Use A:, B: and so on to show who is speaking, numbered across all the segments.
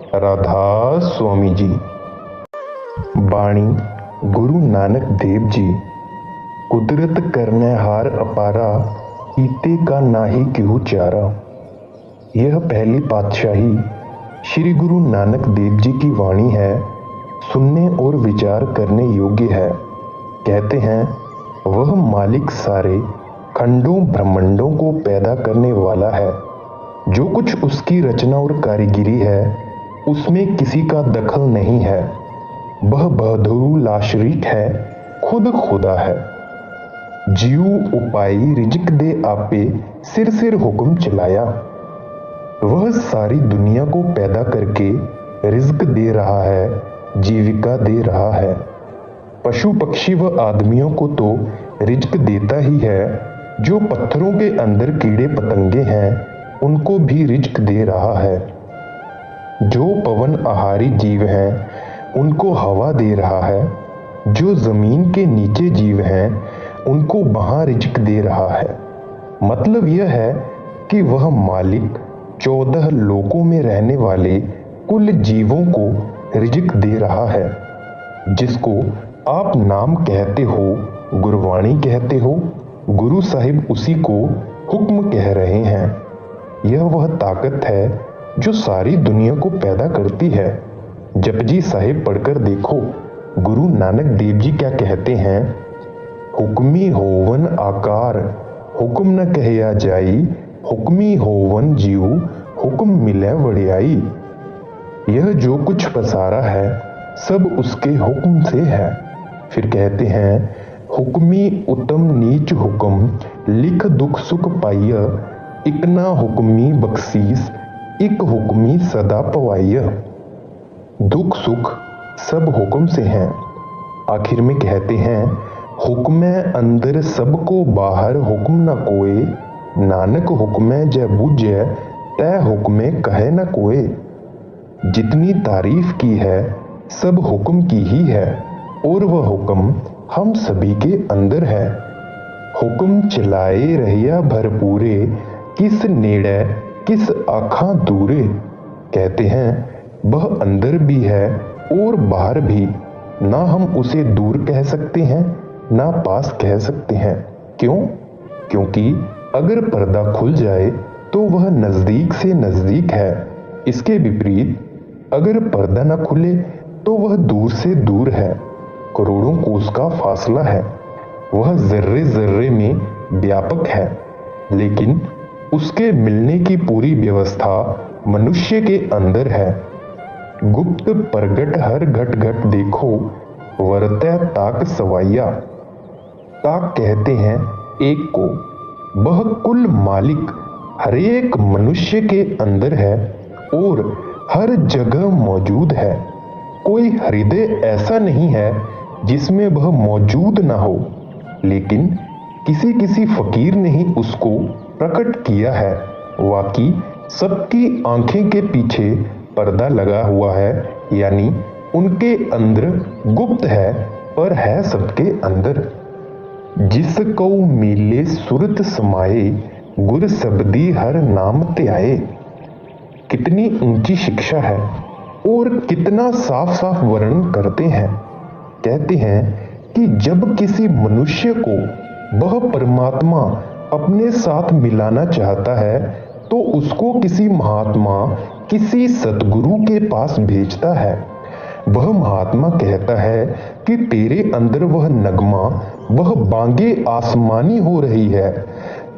A: राधा स्वामी जी। बाणी गुरु नानक देव जी। कुदरत करने हार अपारा, कीते का नाही क्यों चारा। यह पहली पातशाही श्री गुरु नानक देव जी की वाणी है, सुनने और विचार करने योग्य है। कहते हैं वह मालिक सारे खंडों ब्रह्मांडों को पैदा करने वाला है। जो कुछ उसकी रचना और कारीगिरी है उसमें किसी का दखल नहीं है। वह बहुलाशरिक है, खुद खुदा है। जीव उपाई रिजिक दे आपे, सिर सिर हुक्म चलाया। वह सारी दुनिया को पैदा करके रिज्क दे रहा है, जीविका दे रहा है। पशु पक्षी व आदमियों को तो रिज्क देता ही है, जो पत्थरों के अंदर कीड़े पतंगे हैं उनको भी रिज्क दे रहा है। जो पवन आहारी जीव हैं उनको हवा दे रहा है। जो जमीन के नीचे जीव हैं उनको वहां रिज्क दे रहा है। मतलब यह है कि वह मालिक 14 लोकों में रहने वाले कुल जीवों को रिज्क दे रहा है। जिसको आप नाम कहते हो, गुरबाणी कहते हो, गुरु साहिब उसी को हुक्म कह रहे हैं। यह वह ताकत है जो सारी दुनिया को पैदा करती है। जपजी साहिब पढ़कर देखो, गुरु नानक देव जी क्या कहते हैं। हुक्मी होवन आकार, हुक्म न कहया जाई। हुक्मी होवन जीव, हुक्म मिले वड़ियाई। यह जो कुछ पसारा है सब उसके हुक्म से है। फिर कहते हैं हुक्मी उत्तम नीच हुक्म, लिख दुख सुख पाइय। इकना हुक्मी बख्शीस, एक हुक्मी सदा पवाइय। दुख सुख सब हुक्म से हैं। आखिर में कहते हैं हुक्म अंदर सबको बाहर, हुक्म न कोई। नानक हुक्म जय बूझे, तय हुक्म कहे न कोई। जितनी तारीफ की है सब हुक्म की ही है, और वह हुक्म हम सभी के अंदर है। हुक्म चलाए रहिया भरपूरे, किस नेड़े किस आँखां दूरे। कहते हैं वह अंदर भी है और बाहर भी। ना हम उसे दूर कह सकते हैं ना पास कह सकते हैं। क्यों? क्योंकि अगर पर्दा खुल जाए तो वह नजदीक से नजदीक है। इसके विपरीत अगर पर्दा न खुले तो वह दूर से दूर है। करोड़ों कोस का फासला है। वह जर्रे जर्रे में व्यापक है, लेकिन उसके मिलने की पूरी व्यवस्था मनुष्य के अंदर है। गुप्त प्रगट हर घट घट देखो, वरतै ताक सवाइया। ताक कहते हैं एक को। वह कुल मालिक हरेक मनुष्य के अंदर है और हर जगह मौजूद है। कोई हृदय ऐसा नहीं है जिसमें वह मौजूद ना हो, लेकिन किसी किसी फकीर ने ही उसको प्रकट किया है। वाकई सबकी आंखें के पीछे पर्दा लगा हुआ है, यानी उनके अंदर गुप्त है पर है सबके अंदर। जिस कौ मिले सुरत समाये, गुर शब्दी हर नाम त्याये। कितनी ऊंची शिक्षा है और कितना साफ साफ वर्णन करते हैं। कहते हैं कि जब किसी मनुष्य को वह परमात्मा अपने साथ मिलाना चाहता है तो उसको किसी महात्मा, किसी सतगुरु के पास भेजता है। वह महात्मा कहता है कि तेरे अंदर वह नगमा, वह बांगे आसमानी हो रही है।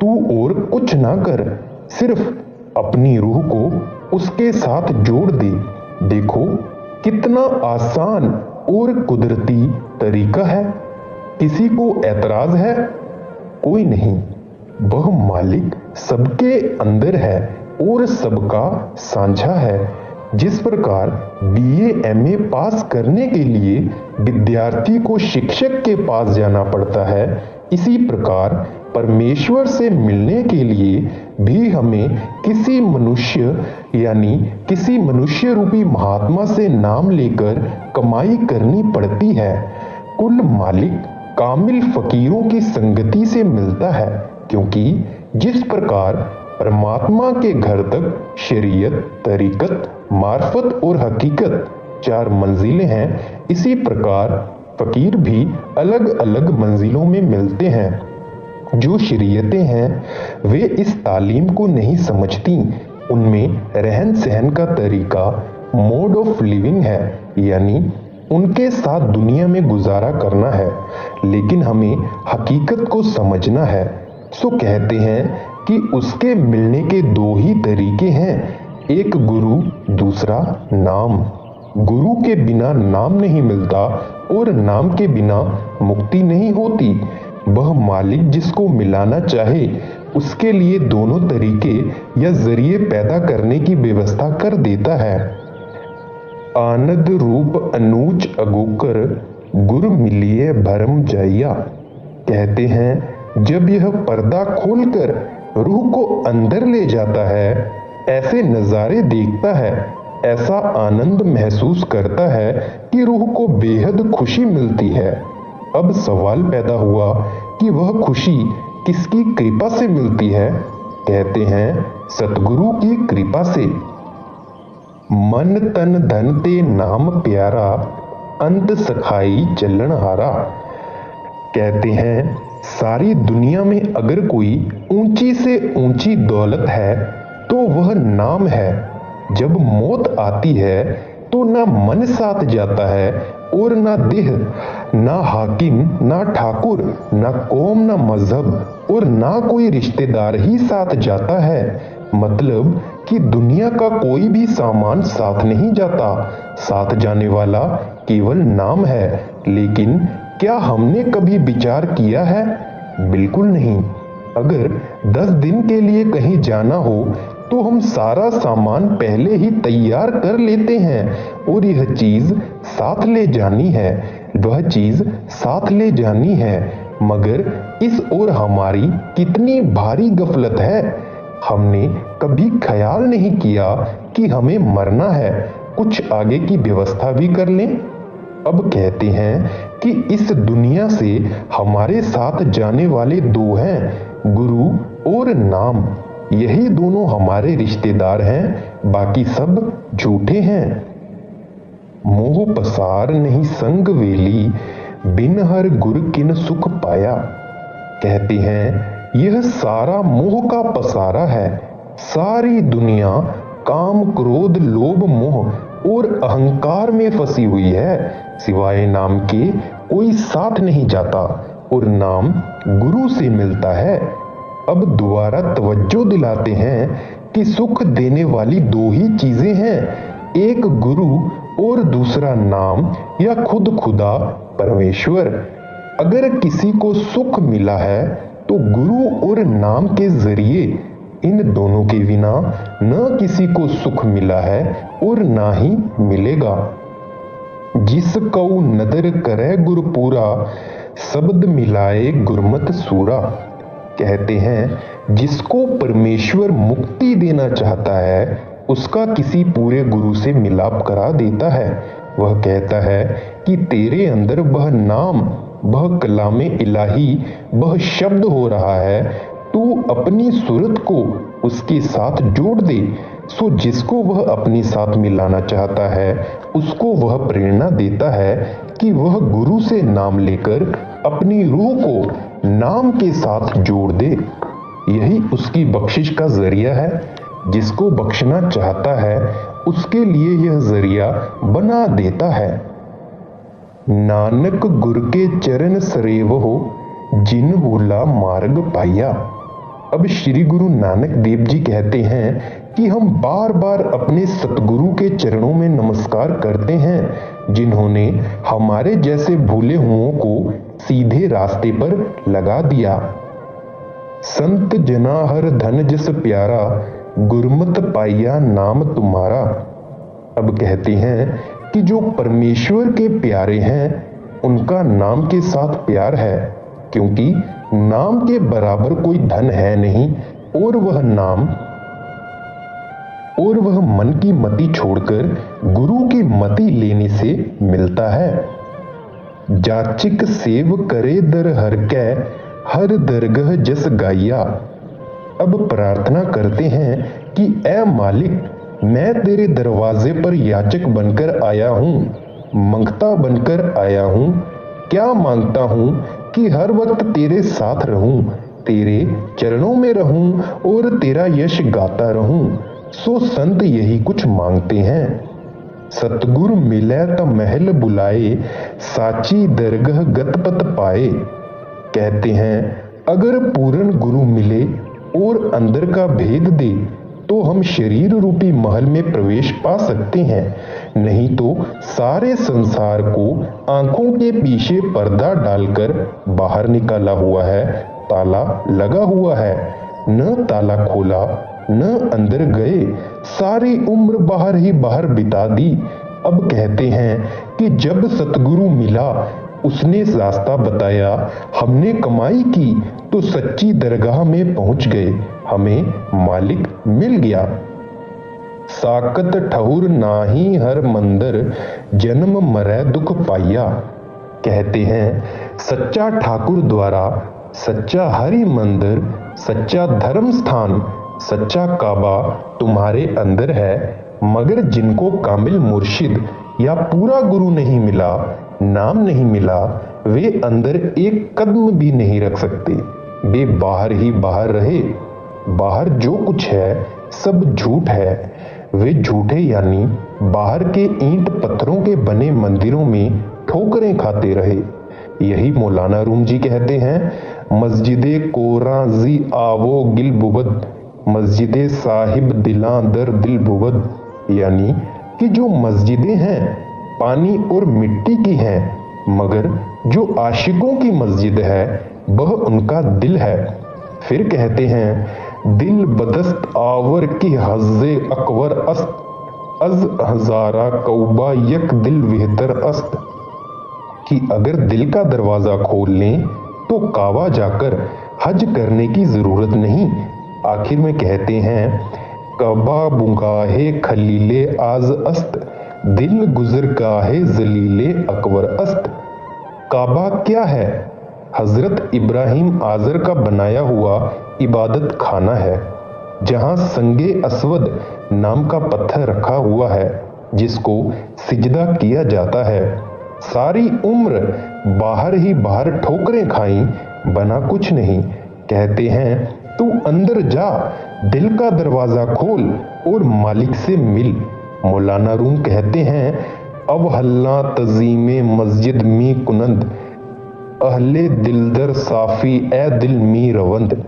A: तू और कुछ ना कर, सिर्फ अपनी रूह को उसके साथ जोड़ दे। देखो कितना आसान और कुदरती तरीका है। किसी को ऐतराज है? कोई नहीं। वह मालिक सबके अंदर है और सबका साझा है। जिस प्रकार बीए एमए पास करने के लिए विद्यार्थी को शिक्षक के पास जाना पड़ता है, इसी प्रकार परमेश्वर से मिलने के लिए भी हमें किसी मनुष्य यानी किसी मनुष्य रूपी महात्मा से नाम लेकर कमाई करनी पड़ती है। कुल मालिक कामिल फकीरों की संगति से मिलता है, क्योंकि जिस प्रकार परमात्मा के घर तक शरीयत, तरीकत मार्फत और हकीकत चार मंजिलें हैं, इसी प्रकार फकीर भी अलग अलग मंजिलों में मिलते हैं। जो शरीयतें हैं वे इस तालीम को नहीं समझती। उनमें रहन सहन का तरीका मोड ऑफ लिविंग है, यानी उनके साथ दुनिया में गुजारा करना है, लेकिन हमें हकीकत को समझना है। सो कहते हैं कि उसके मिलने के दो ही तरीके हैं, एक गुरु, दूसरा नाम। गुरु के बिना नाम नहीं मिलता और नाम के बिना मुक्ति नहीं होती। वह मालिक जिसको मिलाना चाहे उसके लिए दोनों तरीके या जरिए पैदा करने की व्यवस्था कर देता है। आनंद रूप अनूच अगोकर गुर मिलिए भरम जाइया। कहते हैं जब यह पर्दा खोलकर रूह को अंदर ले जाता है, ऐसे नज़ारे देखता है, ऐसा आनंद महसूस करता है कि रूह को बेहद खुशी मिलती है। अब सवाल पैदा हुआ कि वह खुशी किसकी कृपा से मिलती है? कहते हैं सतगुरु की कृपा से। मन तन धन ते नाम प्यारा, अंत सखाई चलन हारा। कहते हैं सारी दुनिया में अगर कोई ऊंची से ऊंची दौलत है तो वह नाम है। जब मौत आती है तो ना मन साथ जाता है और ना देह, ना हाकिम, ना ठाकुर, ना कौम, ना मजहब और ना कोई रिश्तेदार ही साथ जाता है। मतलब कि दुनिया का कोई भी सामान साथ नहीं जाता, साथ जाने वाला केवल नाम है। लेकिन क्या हमने कभी विचार किया है? बिल्कुल नहीं। अगर 10 दिन के लिए कहीं जाना हो तो हम सारा सामान पहले ही तैयार कर लेते हैं और यह चीज साथ ले जानी है, वह चीज साथ ले जानी है। मगर इस ओर हमारी कितनी भारी गफलत है। हमने कभी ख्याल नहीं किया कि हमें मरना है, कुछ आगे की व्यवस्था भी कर लें। अब कहते हैं कि इस दुनिया से हमारे साथ जाने वाले दो हैं, गुरु और नाम। यही दोनों हमारे रिश्तेदार हैं, बाकी सब झूठे हैं। मोह पसार नहीं संग वेली, बिन हर गुर किन सुख पाया। कहते हैं यह सारा मोह का पसारा है। सारी दुनिया काम, क्रोध, लोभ, मोह और अहंकार में फंसी हुई है। सिवाय नाम के कोई साथ नहीं जाता और नाम गुरु से मिलता है। अब दोबारा तवज्जो दिलाते हैं कि सुख देने वाली दो ही चीजें हैं, एक गुरु और दूसरा नाम या खुद खुदा परमेश्वर। अगर किसी को सुख मिला है तो गुरु और नाम के जरिए। इन दोनों के बिना न किसी को सुख मिला है और ना ही मिलेगा। जिस कऊ नदर करे गुरपुरा, शब्द मिलाए गुरमत सूरा। कहते हैं जिसको परमेश्वर मुक्ति देना चाहता है उसका किसी पूरे गुरु से मिलाप करा देता है। वह कहता है कि तेरे अंदर वह नाम, वह कलामे इलाही, वह शब्द हो रहा है, तू अपनी सूरत को उसके साथ जोड़ दे। सो जिसको वह अपने साथ मिलाना चाहता है उसको वह प्रेरणा देता है कि वह गुरु से नाम लेकर अपनी रूह को नाम के साथ जोड़ दे। यही उसकी बख्शिश का जरिया है। जिसको बख्शना चाहता है उसके लिए यह जरिया बना देता है। नानक गुर के चरण सरेव हो, जिन भूला मार्ग पाया। अब श्री गुरु नानक देव जी कहते हैं कि हम बार बार अपने सतगुरु के चरणों में नमस्कार करते हैं, जिन्होंने हमारे जैसे भूले हुओं को सीधे रास्ते पर लगा दिया। संत जना हर धन जस प्यारा, गुरमत पाइया नाम तुम्हारा। अब कहते हैं कि जो परमेश्वर के प्यारे हैं उनका नाम के साथ प्यार है, क्योंकि नाम के बराबर कोई धन है नहीं और वह मन की मति छोड़कर गुरु की मति लेने से मिलता है। जाचिक सेव करे दर हर कै, हर दरगह जस गाइया। अब प्रार्थना करते हैं कि ऐ मालिक, मैं तेरे दरवाजे पर याचक बनकर आया हूँ, मंगता बनकर आया हूँ। क्या मांगता हूँ कि हर वक्त तेरे साथ रहूं, तेरे चरणों में रहूं और तेरा यश गाता रहूं। सो संत यही कुछ मांगते हैं। सतगुरु मिलै त महल बुलाए, साची दरगह गतपत पाए। कहते हैं अगर पूर्ण गुरु मिले और अंदर का भेद दे तो हम शरीर रूपी महल में प्रवेश पा सकते हैं, नहीं तो सारे संसार को आंखों के पीछे पर्दा डालकर बाहर निकाला हुआ है, ताला लगा हुआ है। न ताला खोला न अंदर गए, सारी उम्र बाहर ही बाहर बिता दी। अब कहते हैं कि जब सतगुरु मिला, उसने रास्ता बताया, हमने कमाई की तो सच्ची दरगाह में पहुंच गए, हमें मालिक मिल गया। साकत ठहुर नाही हर मंदिर, जन्म मरै दुख पाइया। कहते हैं सच्चा ठाकुर द्वारा सच्चा हरि मंदिर, सच्चा धर्म स्थान, सच्चा काबा तुम्हारे अंदर है। मगर जिनको कामिल मुर्शिद या पूरा गुरु नहीं मिला, नाम नहीं मिला, वे अंदर एक कदम भी नहीं रख सकते। वे बाहर ही बाहर रहे। बाहर जो कुछ है सब झूठ है। वे झूठे यानी बाहर के ईंट पत्थरों के बने मंदिरों में ठोकरें खाते रहे। यही मौलाना रूम जी कहते हैं, मस्जिदे कोराजी आवो गिल बुबद, मस्जिदे साहिब दिलां दर दिल बुबद। यानी कि जो मस्जिदें हैं पानी और मिट्टी की हैं, मगर जो आशिकों की मस्जिद है वह उनका दिल है। फिर कहते हैं दिल बदस्त आवर की हज़े अकबर अस्त, अज हजारा कौबा यक दिल बेहतर अस्त। कि अगर दिल का दरवाजा खोल लें तो काबा जाकर हज करने की जरूरत नहीं। आखिर में कहते हैं कबा बुगाहे खलीले आज अस्त, दिल गुजर गाहे जलीले अकबर अस्त। काबा क्या है? हजरत इब्राहिम आजर का बनाया हुआ इबादत खाना है, जहां संगे अस्वद नाम का पत्थर रखा हुआ है जिसको सिजदा किया जाता है। सारी उम्र बाहर ही बाहर ठोकरें खाई, बना कुछ नहीं। कहते हैं तू अंदर जा, दिल का दरवाजा खोल और मालिक से मिल। मौलाना रूम कहते हैं अब हल्ला तजीमे मस्जिद मी कुनंद, अहले दिलदर साफी ए दिल मी रवंद।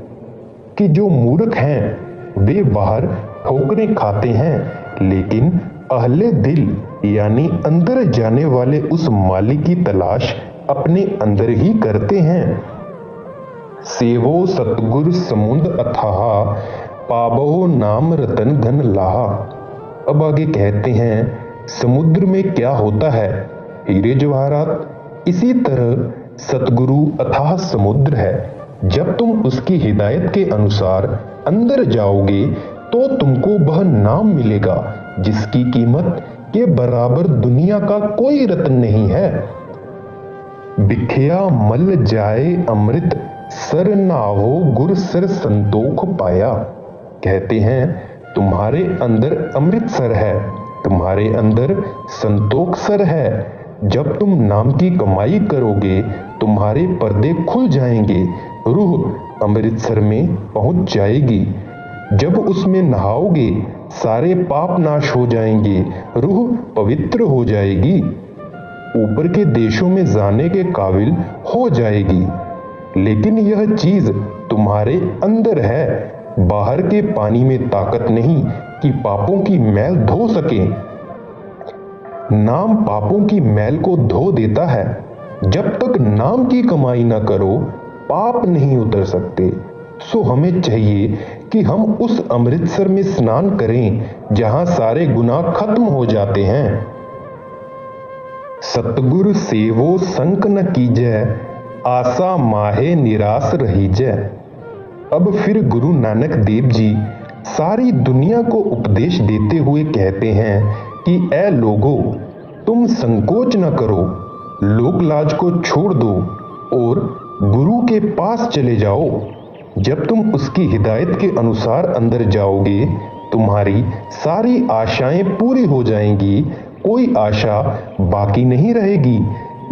A: कि जो मूर्ख हैं वे बाहर ठोकरें खाते हैं, लेकिन अहले दिल यानी अंदर जाने वाले उस मालिक की तलाश अपने अंदर ही करते हैं। सेवो सतगुर समुंद अथाहा, पाबो नाम रतन घन लाहा। अब आगे कहते हैं समुद्र में क्या होता है? हीरे जवाहरात। इसी तरह सतगुरु अथाह समुद्र है। जब तुम उसकी हिदायत के अनुसार अंदर जाओगे तो तुमको वह नाम मिलेगा जिसकी कीमत के बराबर दुनिया का कोई रत्न नहीं है। बिखया मल जाए अमृत, सर नावो गुर सर संतोख पाया। कहते हैं तुम्हारे अंदर अमृतसर है, तुम्हारे अंदर संतोख सर है। जब तुम नाम की कमाई करोगे तुम्हारे पर्दे खुल जाएंगे, रूह अमृतसर में पहुंच जाएगी। जब उसमें नहाओगे सारे पाप नाश हो जाएंगे, रूह पवित्र हो जाएगी, ऊपर के देशों में जाने के काबिल हो जाएगी। लेकिन यह चीज तुम्हारे अंदर है, बाहर के पानी में ताकत नहीं कि पापों की मैल धो सके। नाम पापों की मैल को धो देता है। जब तक नाम की कमाई ना करो पाप नहीं उतर सकते। सो हमें चाहिए कि हम उस अमृतसर में स्नान करें जहां सारे गुनाह खत्म हो जाते हैं। सतगुर सेवो संक न कीजै, आशा माहे निराश रहीजै। अब फिर गुरु नानक देव जी सारी दुनिया को उपदेश देते हुए कहते हैं कि ऐ लोगो, तुम संकोच न करो, लोक लाज को छोड़ दो और गुरु के पास चले जाओ। जब तुम उसकी हिदायत के अनुसार अंदर जाओगे तुम्हारी सारी आशाएं पूरी हो जाएंगी, कोई आशा बाकी नहीं रहेगी।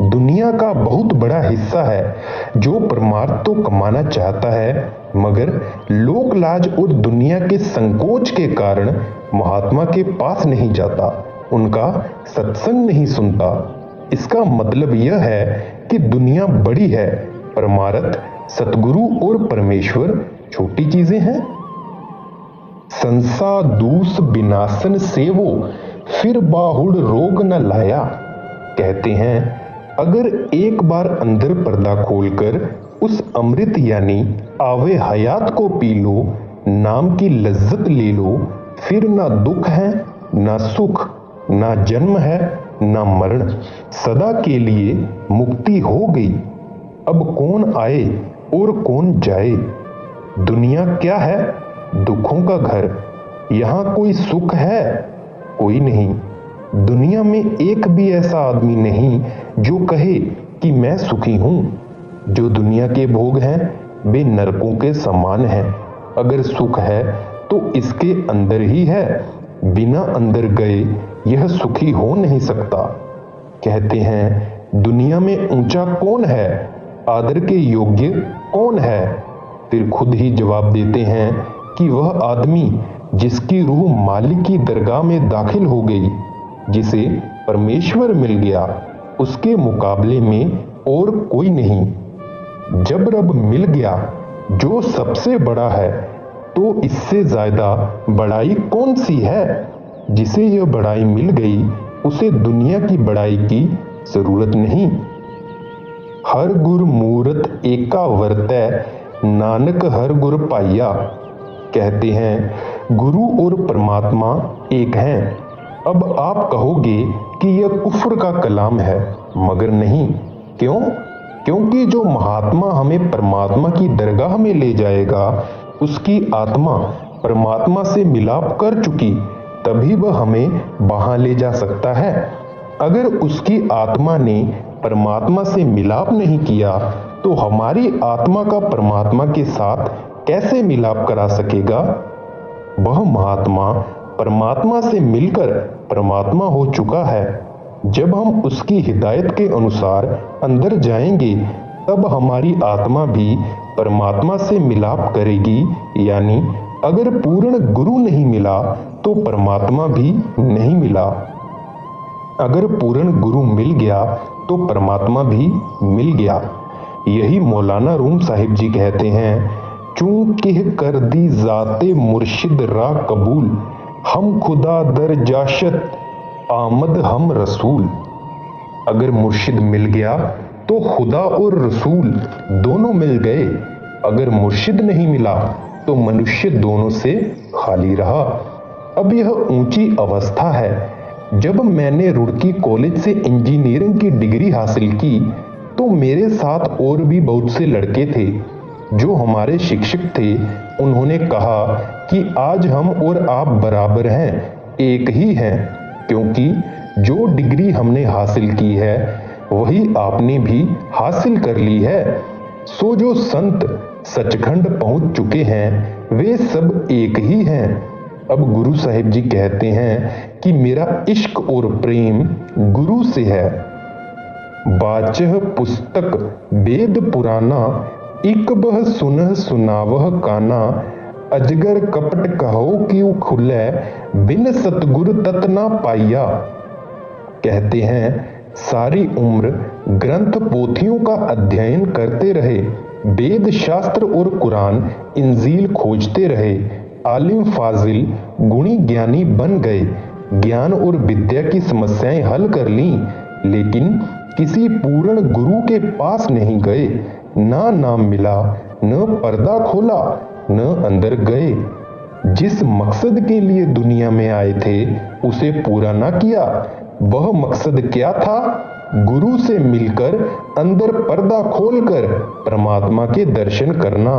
A: दुनिया का बहुत बड़ा हिस्सा है जो परमार्थ तो कमाना चाहता है, मगर लोक लाज और दुनिया के संकोच के कारण महात्मा के पास नहीं जाता, उनका सत्संग नहीं सुनता। इसका मतलब यह है कि दुनिया बड़ी है, परमार्थ, सतगुरु और परमेश्वर छोटी चीजें हैं। संसा दूस विनाशन सेवो, फिर बाहुड़ रोग न लाया। कहते हैं अगर एक बार अंदर पर्दा खोलकर उस अमृत यानी आवे हयात को पी लो, नाम की लज्जत ले लो, फिर ना दुख है, ना सुख, ना जन्म है, ना मरण, सदा के लिए मुक्ति हो गई। अब कौन आए और कौन जाए। दुनिया क्या है? दुखों का घर। यहाँ कोई सुख है? कोई नहीं। दुनिया में एक भी ऐसा आदमी नहीं जो कहे कि मैं सुखी हूं। जो दुनिया के भोग हैं वे नरकों के समान हैं। अगर सुख है तो इसके अंदर ही है, बिना अंदर गए यह सुखी हो नहीं सकता। कहते हैं दुनिया में ऊंचा कौन है, आदर के योग्य कौन है। फिर खुद ही जवाब देते हैं कि वह आदमी जिसकी रूह मालिक की दरगाह में दाखिल हो गई, जिसे परमेश्वर मिल गया, उसके मुकाबले में और कोई नहीं। जब रब मिल गया जो सबसे बड़ा है, तो इससे ज्यादा बड़ाई कौन सी है। जिसे यह बड़ाई मिल गई उसे दुनिया की बड़ाई की जरूरत नहीं। हर गुर मूरत एका वर्तै, नानक हर गुर पाइया। कहते हैं गुरु और परमात्मा एक हैं। अब आप कहोगे कि यह कुफ्र का कलाम है, मगर नहीं। क्यों? क्योंकि जो महात्मा हमें परमात्मा की दरगाह में ले जाएगा, उसकी आत्मा परमात्मा से मिलाप कर चुकी, तभी वह हमें वहां ले जा सकता है। अगर उसकी आत्मा ने परमात्मा से मिलाप नहीं किया, तो हमारी आत्मा का परमात्मा के साथ कैसे मिलाप करा सकेगा। वह महात्मा परमात्मा से मिलकर परमात्मा हो चुका है। जब हम उसकी हिदायत के अनुसार अंदर जाएंगे, तब हमारी आत्मा भी परमात्मा से मिलाप करेगी। यानी अगर पूर्ण गुरु नहीं मिला तो परमात्मा भी नहीं मिला। अगर पूर्ण गुरु मिल गया तो परमात्मा भी मिल गया। यही मौलाना रूम साहिब जी कहते हैं, चूंकि कर दी जाते मुर्शिद रा कबूल, हम खुदा दर जाशत आमद हम रसूल। अगर मुर्शिद मिल गया तो खुदा और रसूल दोनों मिल गए। अगर मुर्शिद नहीं मिला तो मनुष्य दोनों से खाली रहा। अब यह ऊंची अवस्था है। जब मैंने रुड़की कॉलेज से इंजीनियरिंग की डिग्री हासिल की, तो मेरे साथ और भी बहुत से लड़के थे जो हमारे शिक्षक थे। उन्होंने कहा कि आज हम और आप बराबर हैं, एक ही हैं, क्योंकि जो डिग्री हमने हासिल की है वही आपने भी हासिल कर ली है। सो जो संत सचखंड पहुंच चुके हैं वे सब एक ही हैं। अब गुरु साहिब जी कहते हैं कि मेरा इश्क और प्रेम गुरु से है। बाचह पुस्तक वेद पुराना, इक बह सुनह सुनावह काना, अजगर कपट कहो क्यों खुलै, बिन सतगुर तत ना पाइया। कहते हैं सारी उम्र ग्रंथ पोथियों का अध्ययन करते रहे, वेद शास्त्र और कुरान इंजील खोजते रहे, आलिम फाजिल गुणी ज्ञानी बन गए, ज्ञान और विद्या की समस्याएं हल कर लीं, लेकिन किसी पूर्ण गुरु के पास नहीं गए। ना नाम मिला, न पर्दा खोला, न अंदर गए। जिस मकसद के लिए दुनिया में आए थे उसे पूरा ना किया। वह मकसद क्या था? गुरु से मिलकर अंदर पर्दा खोलकर परमात्मा के दर्शन करना।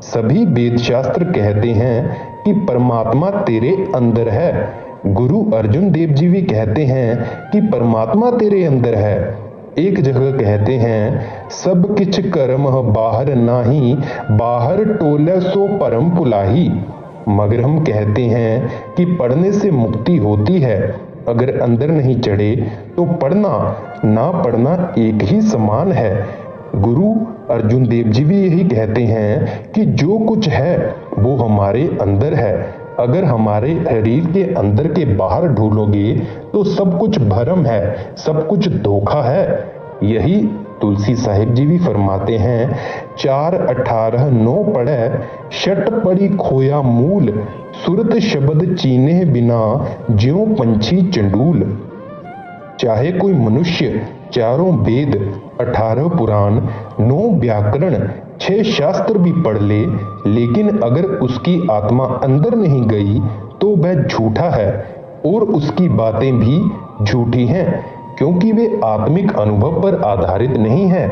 A: सभी वेद शास्त्र कहते हैं कि परमात्मा तेरे अंदर है। गुरु अर्जुन देव जी भी कहते हैं कि परमात्मा तेरे अंदर है। एक जगह कहते हैं सब किछ कर्म बाहर नाही, बाहर टोले सो परम पुलाही। मगर हम कहते हैं कि पढ़ने से मुक्ति होती है। अगर अंदर नहीं चढ़े तो पढ़ना ना पढ़ना एक ही समान है। गुरु अर्जुन देव जी भी यही कहते हैं कि जो कुछ है वो हमारे अंदर है। अगर हमारे शरीर के अंदर के बाहर ढूंढोगे तो सब कुछ भ्रम है, सब कुछ धोखा है। यही तुलसी साहिब जी भी फरमाते हैं, 4:18:9 पढ़े शट पड़ी खोया मूल, सुरत शब्द चीने बिना ज्यों पंछी चंडूल। चाहे कोई मनुष्य 4 वेद, 18 पुराण, 9 व्याकरण, 6 शास्त्र भी पढ़ ले, लेकिन अगर उसकी आत्मा अंदर नहीं गई तो वह झूठा है और उसकी बातें भी झूठी हैं, क्योंकि वे आत्मिक अनुभव पर आधारित नहीं है।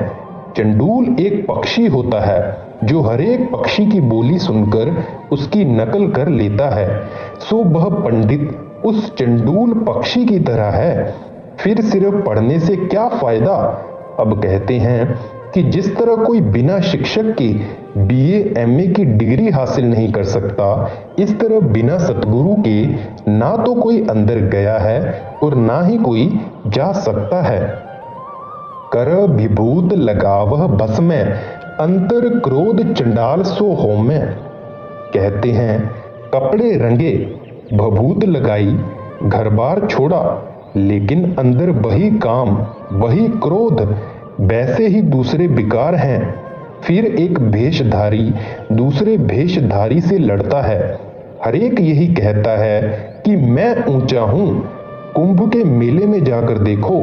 A: चंडूल एक पक्षी होता है जो हर एक पक्षी की बोली सुनकर उसकी नकल कर लेता है। सो वह पंडित उस चंडूल पक्षी की तरह है। फिर सिर्फ पढ़ने से क्या फायदा। अब कहते हैं कि जिस तरह कोई बिना शिक्षक के BA MA की डिग्री हासिल नहीं कर सकता, इस तरह बिना सतगुरु के ना तो कोई अंदर गया है और ना ही कोई जा सकता है। कर विभूत लगावह भस्म, अंतर क्रोध चंडाल सो होमे। कहते हैं कपड़े रंगे, भभूत लगाई, घर बार छोड़ा, लेकिन अंदर वही काम, वही क्रोध, वैसे ही दूसरे विकार हैं। फिर एक भेषधारी दूसरे भेषधारी से लड़ता है। हर एक यही कहता है कि मैं ऊंचा हूं। कुंभ के मेले में जाकर देखो,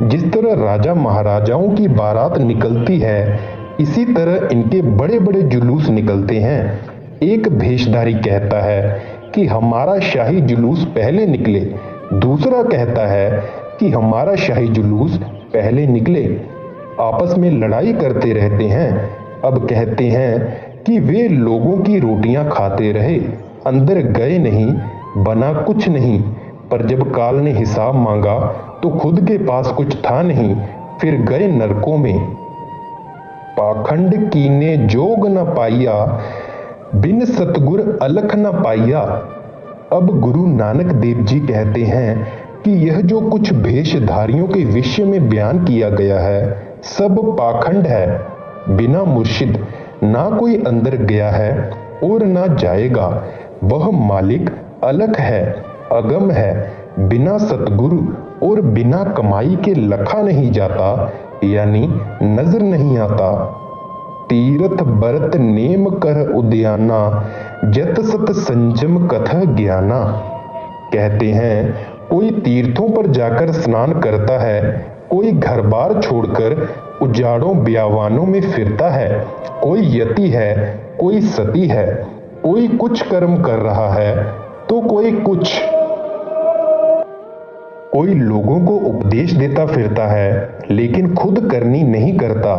A: जिस तरह राजा महाराजाओं की बारात निकलती है, इसी तरह इनके बड़े बड़े जुलूस निकलते हैं। एक भेषधारी कहता है कि हमारा शाही जुलूस पहले निकले, दूसरा कहता है कि हमारा शाही जुलूस पहले निकले। आपस में लड़ाई करते रहते हैं। अब कहते हैं कि वे लोगों की रोटियां खाते रहे, अंदर गए नहीं, बना कुछ नहीं। पर जब काल ने हिसाब मांगा तो खुद के पास कुछ था नहीं, फिर गए नरकों में। पाखंड कीने जोग न पाइया, बिन सतगुर अलख न पाइया। अब गुरु नानक देव जी कहते हैं कि यह जो कुछ भेषधारियों के विषय में बयान किया गया है, सब पाखंड है। बिना मुर्शिद ना कोई अंदर गया है और ना जाएगा। वह मालिक अलग है, अगम है। बिना सतगुरु और बिना कमाई के लखा नहीं जाता, यानी नजर नहीं आता। तीरथ बरत नेम कर उद्याना, जत सत संजम कथा ज्ञाना। कहते हैं कोई तीर्थों पर जाकर स्नान करता है, कोई घर बार छोड़कर उजाड़ों ब्यावानों में फिरता है, कोई यति है, कोई सती है, कोई कुछ कर्म कर रहा है तो कोई कुछ, कोई लोगों को उपदेश देता फिरता है लेकिन खुद करनी नहीं करता।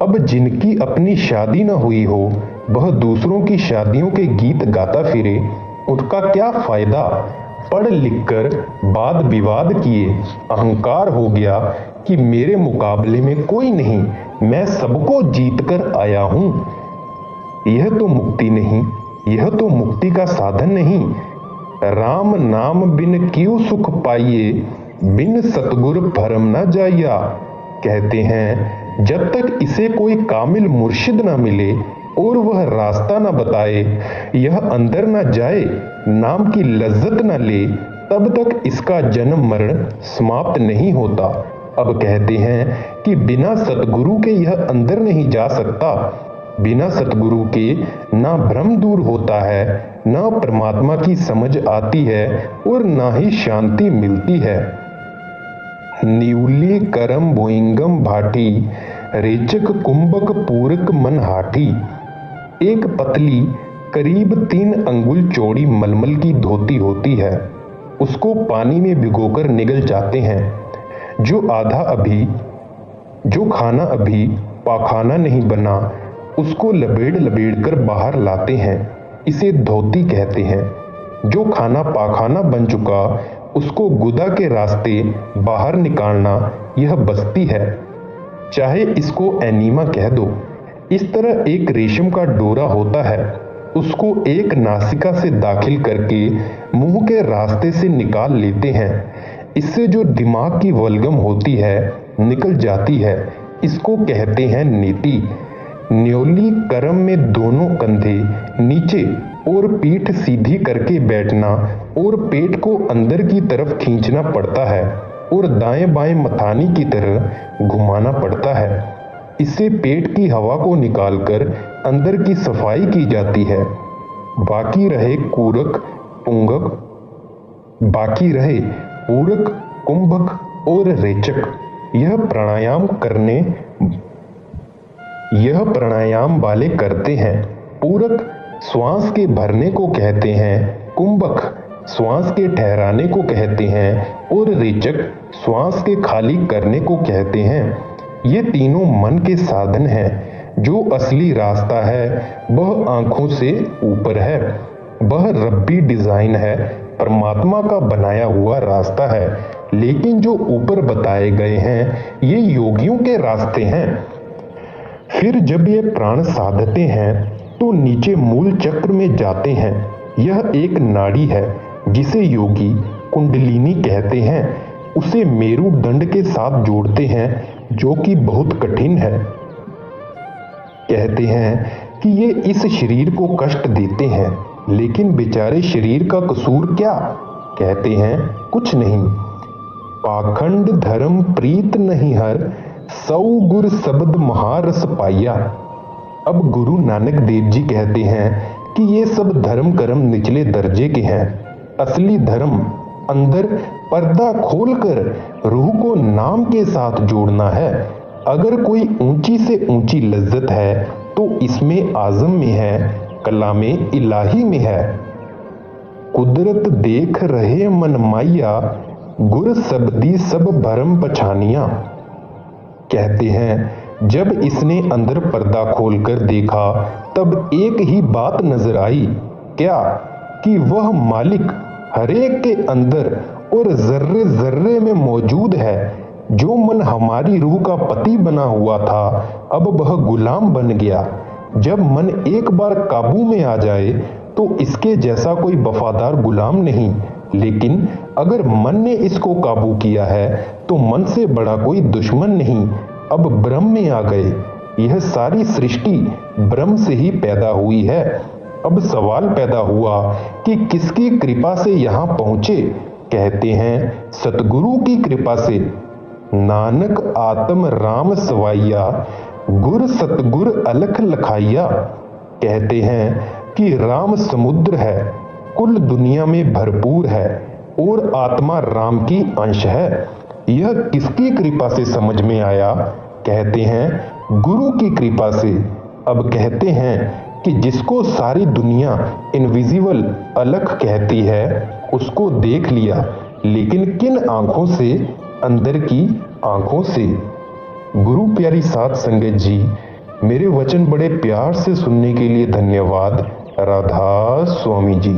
A: अब जिनकी अपनी शादी न हुई हो, वह दूसरों की शादियों के गीत गाता फिरे, उसका क्या फायदा। पढ़ लिखकर वाद विवाद किए, अहंकार हो गया कि मेरे मुकाबले में कोई नहीं, मैं सबको जीत कर आया हूं। यह तो मुक्ति नहीं, यह तो मुक्ति का साधन नहीं। राम नाम बिन क्यों सुख पाइए, बिन सतगुर भरम न जाइया। कहते हैं जब तक इसे कोई कामिल मुर्शिद ना मिले और वह रास्ता ना बताए, यह अंदर ना जाए, नाम की लज्जत ना ले, तब तक इसका जन्म मरण समाप्त नहीं होता। अब कहते हैं कि बिना सतगुरु के यह अंदर नहीं जा सकता। बिना सतगुरु के ना भ्रम दूर होता है, ना परमात्मा की समझ आती है और ना ही शांति मिलती है। न्यूली करम भुइंगम भाटी, रेचक कुंभक पूरक मन हाठी। एक पतली करीब 3 अंगुल चौड़ी मलमल की धोती होती है, उसको पानी में भिगोकर निगल जाते हैं। जो खाना अभी पाखाना नहीं बना, उसको लबेड़ कर बाहर लाते हैं, इसे धोती कहते हैं। जो खाना पाखाना बन चुका, उसको गुदा के रास्ते बाहर निकालना, यह बस्ती है। चाहे इसको एनीमा कह दो। इस तरह एक रेशम का डोरा होता है, उसको एक नासिका से दाखिल करके मुंह के रास्ते से निकाल लेते हैं। इससे जो दिमाग की वल्गम होती है निकल जाती है। इसको कहते हैं नीति। न्योली कर्म में दोनों कंधे नीचे और पीठ सीधी करके बैठना और पेट को अंदर की तरफ खींचना पड़ता है और दाएं बाएं मथानी की तरह घुमाना पड़ता है। इससे पेट की हवा को निकालकर अंदर की सफाई की जाती है। बाकी रहे पूरक, कुंभक और रेचक। यह प्राणायाम वाले करते हैं। पूरक श्वास के भरने को कहते हैं, कुंभक श्वास के ठहराने को कहते हैं और रेचक श्वास के खाली करने को कहते हैं। ये तीनों मन के साधन हैं। जो असली रास्ता है वह आंखों से ऊपर है। वह रब्बी डिजाइन है, परमात्मा का बनाया हुआ रास्ता है। लेकिन जो ऊपर बताए गए हैं ये योगियों के रास्ते हैं। फिर जब ये प्राण साधते हैं तो नीचे मूल चक्र में जाते हैं। यह एक नाड़ी है जिसे योगी कुंडलिनी कहते हैं। उसे मेरुदंड के साथ जोड़ते हैं जो कि बहुत कठिन है। कहते हैं कि ये इस शरीर को कष्ट देते हैं, लेकिन बेचारे शरीर का कसूर क्या? कहते हैं कुछ नहीं। पाखंड धर्म प्रीत नहीं हर, सौ गुर शब्द महारस पाया। अब गुरु नानक देव जी कहते हैं कि ये सब धर्म कर्म निचले दर्जे के हैं। असली धर्म अंदर पर्दा खोलकर रूह को नाम के साथ जोड़ना है। अगर कोई ऊंची से ऊंची लज्जत है तो इसमें आजम में है, कलामे इलाही में है। कुदरत देख रहे मन माया, गुर शब्दी सब भरम पछानिया। कहते हैं जब इसने अंदर पर्दा खोलकर देखा तब एक ही बात नजर आई। क्या? कि वह मालिक हरेक के अंदर और जर्रे जर्रे में मौजूद है। जो मन हमारी रूह का पति बना हुआ था अब वह गुलाम बन गया। जब मन एक बार काबू में आ जाए तो इसके जैसा कोई वफादार गुलाम नहीं। लेकिन अगर मन ने इसको काबू किया है तो मन से बड़ा कोई दुश्मन नहीं। अब ब्रह्म में आ गए। यह सारी सृष्टि ब्रह्म से ही पैदा हुई है। अब सवाल पैदा हुआ कि किसकी कृपा से यहाँ पहुंचे? कहते हैं सतगुरु की कृपा से। नानक आत्म राम सवाइया, गुर सतगुर अलख लखाइया। कहते हैं कि राम समुद्र है, कुल दुनिया में भरपूर है और आत्मा राम की अंश है। यह किसकी कृपा से समझ में आया? कहते हैं गुरु की कृपा से। अब कहते हैं कि जिसको सारी दुनिया इनविजिबल अलख कहती है उसको देख लिया, लेकिन किन आंखों से? अंदर की आंखों से। गुरु प्यारी साध संगत जी, मेरे वचन बड़े प्यार से सुनने के लिए धन्यवाद। राधा स्वामी जी।